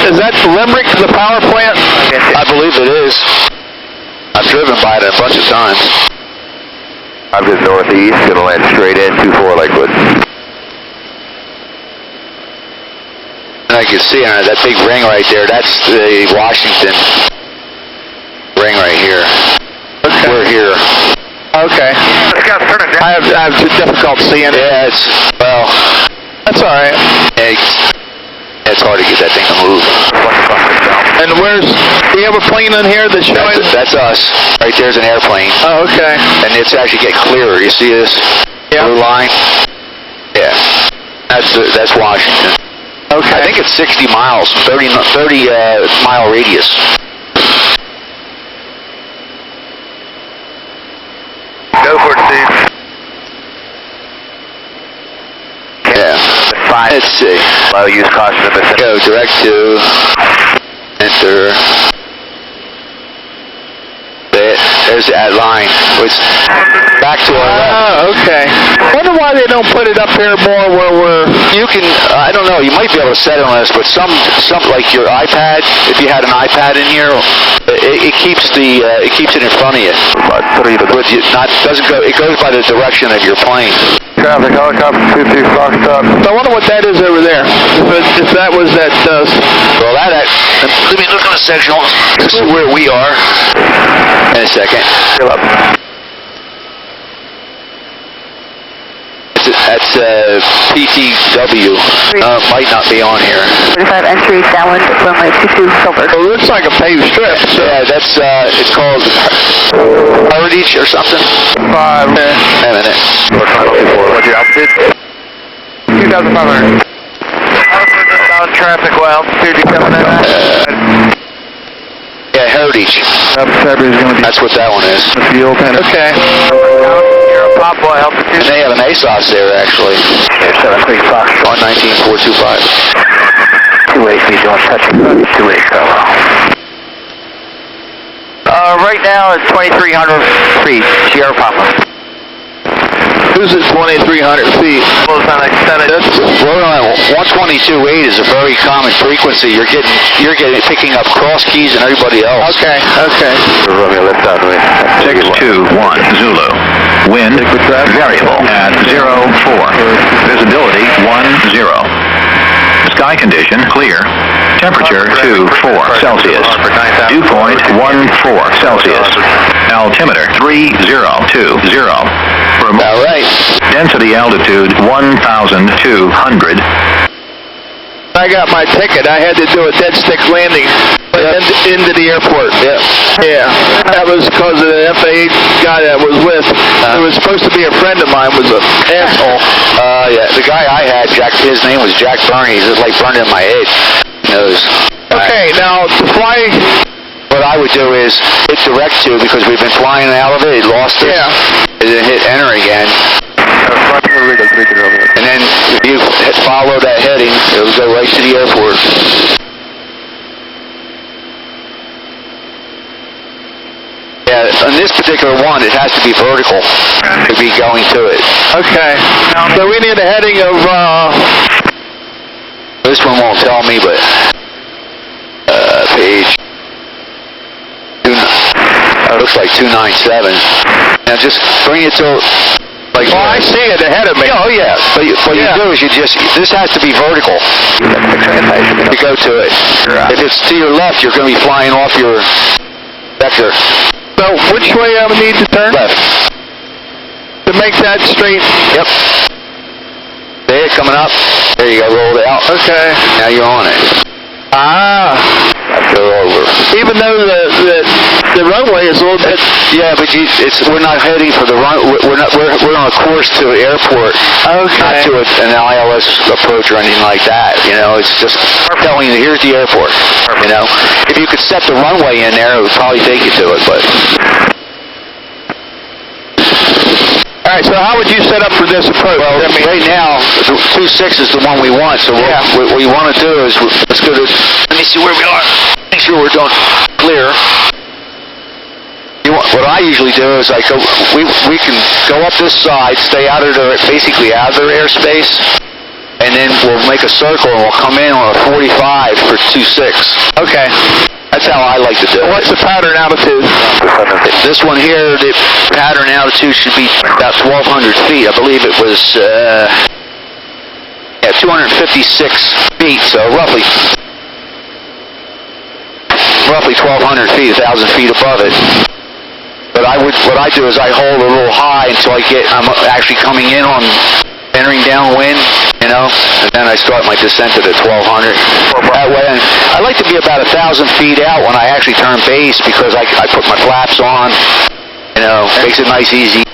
Is that Limerick, the power plant? I believe it is. I've driven by it a bunch of times. I'm just northeast, gonna land straight in, 24 Lakewood. And I can see on that big ring right there, that's the Washington ring right here. Okay. We're here. Okay. I have difficulty seeing it. Yeah, well, that's all right. It's hard to get that thing to move. And do you have a plane in here that's showing? That's us. Right there's an airplane. Oh, okay. And it's actually getting clearer. You see this blue line? Yeah. That's Washington. Okay. I think it's 60 miles, 30 mile radius. Go for it, Steve. Yeah. Let's see. Low use caution in the Go direct to enter. There's that line. It's back to our left. Oh, okay. I wonder why they don't put it up here more where we're... You can, I don't know, you might be able to set it on this, but some like your iPad, if you had an iPad in here, it keeps it in front of you. It goes by the direction of your plane. Traffic, helicopter 22 Foxtrot. I wonder what that is over there. If that was that... Well, let me look on the sectional. This is where we are. In a second. That's PTW. Might not be on here. 45 entry, downwind, runway 22 Silver. It looks like a paved strip. So. Yeah, that's, it's called Heritage or something. 5. Wait a minute. What's your altitude? 2,500. South traffic, well, altitude you coming in Yeah, Heritage. That's what that one is. Okay. Poplar altitude. And they have an ASOS there, actually. 73 Fox. 119425. 2 speed, don't touch it. 2 right now it's 2,300 feet. Sierra Papa. Who's at 2,300 feet? Well, 122.8 is a very common frequency. You're picking up cross keys and everybody else. Okay. Romeo, lift on me. 621 Zulu. Wind variable at 04. Visibility 10. Sky condition clear. Temperature 24 Celsius. Dew point 14 Celsius. Altimeter 3020. All right. Density altitude 1,200. I got my ticket. I had to do a dead stick landing into the airport. Yeah. That was because of the FAA guy that was with. It was supposed to be a friend of mine, was an asshole. Yeah. The guy I had, his name was Jack Burney. He's like burned in my head. Okay, now to fly... What I would do is hit direct to, because we've been flying out of it, it lost us. Yeah. And then hit enter again. And then if you follow that heading, it'll go right to the airport. Yeah, on this particular one, it has to be vertical to be going to it. Okay. So we need a heading of... This one won't tell me, but... page... looks like 297. Now just bring it to... Like, well, I see it ahead of me. Oh, yeah. But what you do is this has to be vertical. You go to it. If it's to your left, you're going to be flying off your vector. So which way I would need to turn? Left. To make that straight? Yep. There, coming up. There you go, roll it out. Okay. Now you're on it. Go over. Even though the runway is a little bit... Yeah, but we're not heading for the run. We're on a course to the airport. Okay. Not to an ILS approach or anything like that. You know, it's just telling you here's the airport. You know, if you could set the runway in there, it would probably take you to it. But all right. So how would you set up for this approach? Well, right now, 26 is the one we want. So what we want to do is let's go to. Let me see where we are. Make sure we're doing clear. What I usually do is we can go up this side, stay out of basically out of their airspace, and then we'll make a circle and we'll come in on a 45 for 2.6. Okay. That's how I like to do it. What's the pattern altitude? This one here, the pattern altitude should be about 1,200 feet. I believe it was 256 feet, so roughly 1,200 feet, 1,000 feet above it. But what I do is I hold a little high until I'm actually coming in on entering downwind, and then I start my descent to the 1,200. That way, I like to be about 1,000 feet out when I actually turn base because I put my flaps on. Makes it nice, easy.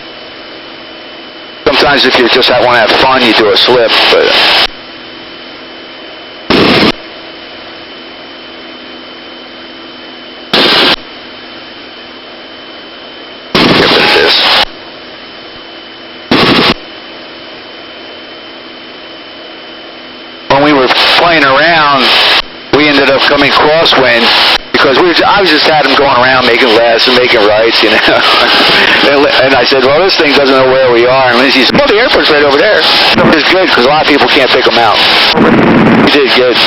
Sometimes if you just want to have fun, you do a slip, but. When we were playing around, we ended up coming crosswind because I was just had him going around making lefts and making rights, and I said, well, this thing doesn't know where we are. And he said, well, the airport's right over there. It's good because a lot of people can't pick them out. We did good.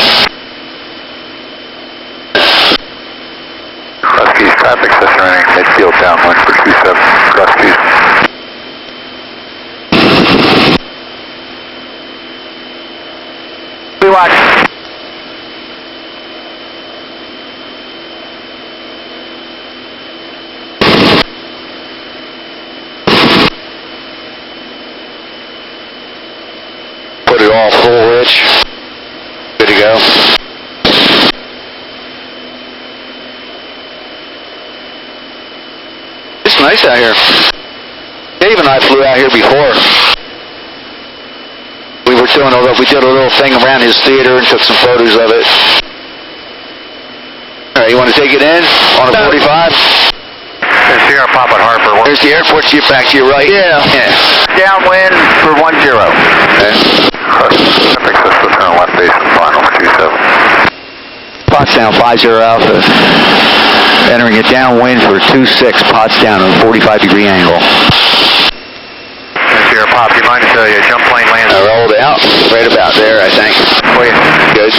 Rusty's traffic system running midfield downwind for 27. Rusty's. We watch. Put it all full, Rich. Good to go. It's nice out here. Dave and I flew out here before. We did a little thing around his theater and took some photos of it. All right, you want to take it in on a 45? There's Sierra Papa Harper. There's the airport. You back to your right. Yeah. Downwind for 10. Okay. Traffic system on left base and final for 27. Potsdam 50 Alpha. Entering it downwind for 26. Potsdam at a 45-degree angle. Sierra Pop, you mind if the jump plane lands? I rolled out right about there, I think. Oh, yeah. Good.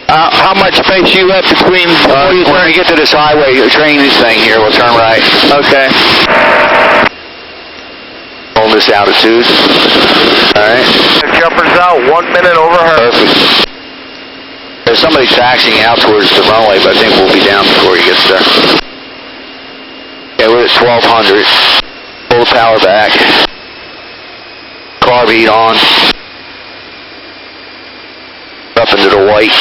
How much space you left between? When we get to this highway, train thing here, we'll turn right. Okay. Hold this altitude. All right. The jumper's out 1 minute over her. Perfect. There's somebody taxiing out towards the runway, but I think we'll be down before he gets there. Yeah, we're at 1,200. Pull the power back. Carb heat on. Up into the white.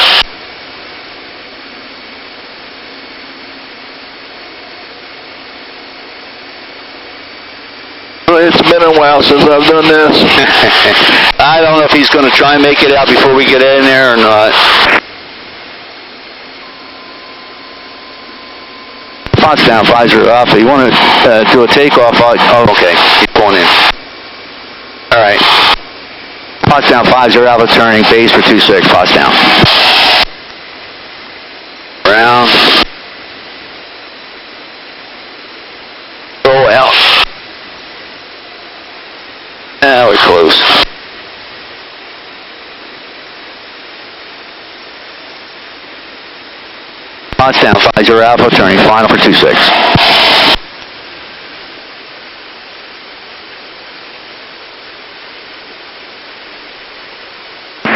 It's been a while since I've done this. I don't know if he's going to try and make it out before we get in there or not. Potsdam 50 Alpha. You want to do a takeoff? Oh, okay. Keep going in. All right. Potsdam 50 Alpha turning base for 26. Potsdam. Round. Roll out. Now we're close. Potsdam 50 Alpha turning final for 26.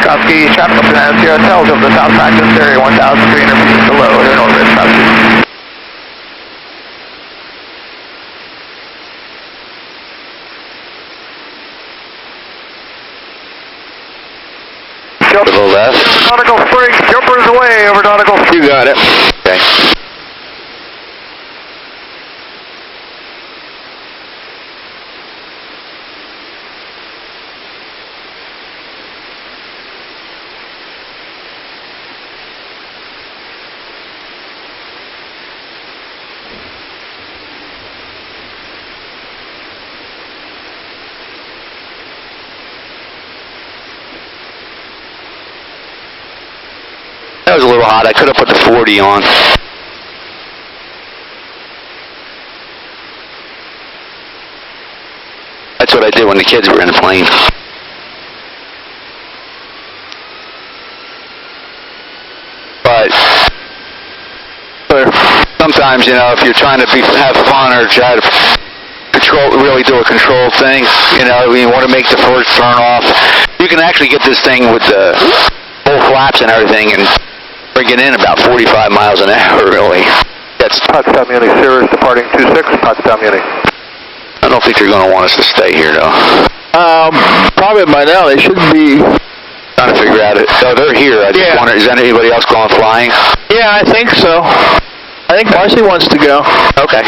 Kowski, traffic up to that Sierra Hotels of the South Practice area, 1,300 feet below. They're over at Kowski. To the left. Nautical Springs, jumpers away over Nautical Springs. You got it. Okay. That was a little hot. I could have put the 40 on. That's what I did when the kids were in the plane. sometimes, you know, if you're trying to have fun or try to really do a controlled thing, you know, you want to make the first turn off, you can actually get this thing with the full flaps and everything and bring it in about 45 miles an hour, really. That's Potsdam Munich, Cirrus departing 26, Potsdam Munich. I don't think they're going to want us to stay here, though. Probably by now they should be. Trying to figure out it. So they're here. I just wonder, is anybody else going flying? Yeah, I think so. I think Marcy wants to go. Okay.